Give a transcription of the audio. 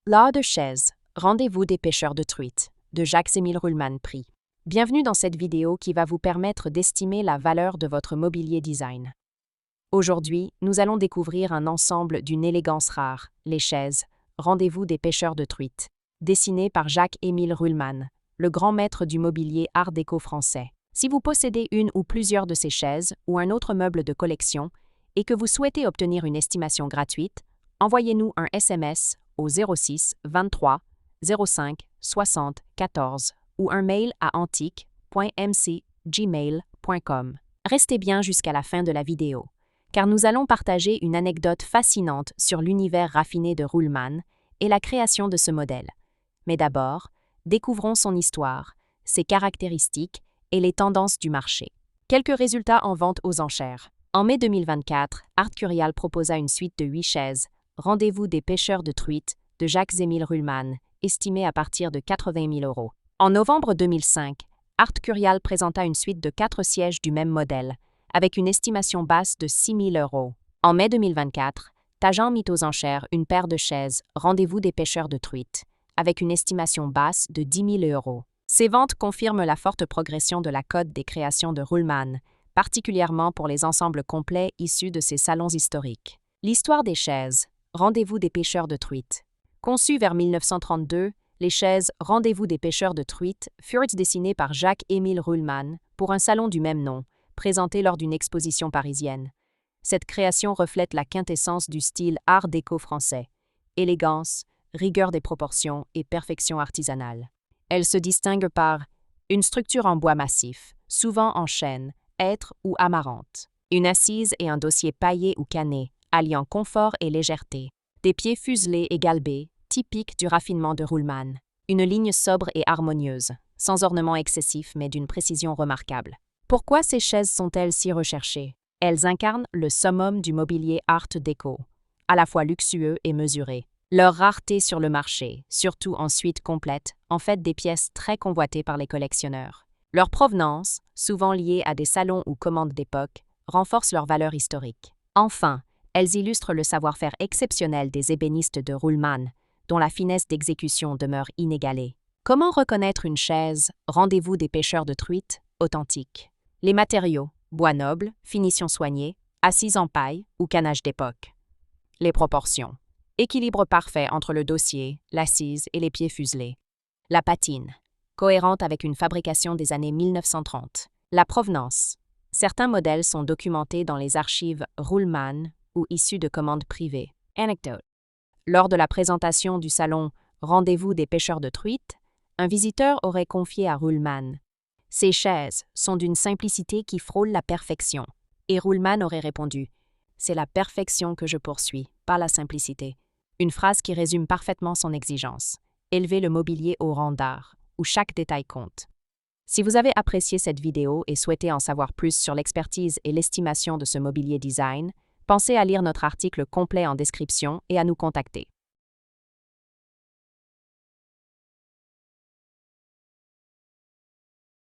L'art de chaise, rendez-vous des pêcheurs de truites, de Jacques-Émile Ruhlmann prix. Bienvenue dans cette vidéo qui va vous permettre d'estimer la valeur de votre mobilier design. Aujourd'hui, nous allons découvrir un ensemble d'une élégance rare, les chaises, rendez-vous des pêcheurs de truites, dessinées par Jacques-Émile Ruhlmann, le grand maître du mobilier art déco français. Si vous possédez une ou plusieurs de ces chaises ou un autre meuble de collection et que vous souhaitez obtenir une estimation gratuite, envoyez-nous un SMS au 06 23 05 60 14 ou un mail à antique.mc@gmail.com. Restez bien jusqu'à la fin de la vidéo, car nous allons partager une anecdote fascinante sur l'univers raffiné de Ruhlmann et la création de ce modèle. Mais d'abord, découvrons son histoire, ses caractéristiques et les tendances du marché. Quelques résultats en vente aux enchères. En mai 2024, Art Curial proposa une suite de 8 chaises, Rendez-vous des pêcheurs de truites, de Jacques-Émile Ruhlmann, estimée à partir de 80 000 €. En novembre 2005, Art Curial présenta une suite de 4 sièges du même modèle, avec une estimation basse de 6 000 €. En mai 2024, Tajan mit aux enchères une paire de chaises, Rendez-vous des pêcheurs de truites, avec une estimation basse de 10 000 €. Ces ventes confirment la forte progression de la cote des créations de Ruhlmann, particulièrement pour les ensembles complets issus de ses salons historiques. L'histoire des chaises, Rendez-vous des pêcheurs de truites. Conçues vers 1932, les chaises Rendez-vous des pêcheurs de truites furent dessinées par Jacques-Émile Ruhlmann pour un salon du même nom, présenté lors d'une exposition parisienne. Cette création reflète la quintessence du style art déco français, élégance, rigueur des proportions et perfection artisanale. Elle se distingue par une structure en bois massif, souvent en chêne, hêtre ou amarante, une assise et un dossier paillé ou canné, alliant confort et légèreté, des pieds fuselés et galbés, typiques du raffinement de Ruhlmann, une ligne sobre et harmonieuse, sans ornement excessif mais d'une précision remarquable. Pourquoi ces chaises sont-elles si recherchées? Elles incarnent le summum du mobilier art déco, à la fois luxueux et mesuré. Leur rareté sur le marché, surtout en suite complète, en fait des pièces très convoitées par les collectionneurs. Leur provenance, souvent liée à des salons ou commandes d'époque, renforce leur valeur historique. Enfin, elles illustrent le savoir-faire exceptionnel des ébénistes de Ruhlmann, dont la finesse d'exécution demeure inégalée. Comment reconnaître une chaise, Rendez-vous des pêcheurs de truites, authentique? Les matériaux, bois noble, finition soignée, assise en paille ou canage d'époque. Les proportions. Équilibre parfait entre le dossier, l'assise et les pieds fuselés. La patine. Cohérente avec une fabrication des années 1930. La provenance. Certains modèles sont documentés dans les archives Ruhlmann ou issus de commandes privées. Anecdote. Lors de la présentation du salon Rendez-vous des pêcheurs de truites, un visiteur aurait confié à Ruhlmann « Ces chaises sont d'une simplicité qui frôle la perfection ». Et Ruhlmann aurait répondu « C'est la perfection que je poursuis, pas la simplicité ». Une phrase qui résume parfaitement son exigence. Élever le mobilier au rang d'art, où chaque détail compte. Si vous avez apprécié cette vidéo et souhaitez en savoir plus sur l'expertise et l'estimation de ce mobilier design, pensez à lire notre article complet en description et à nous contacter.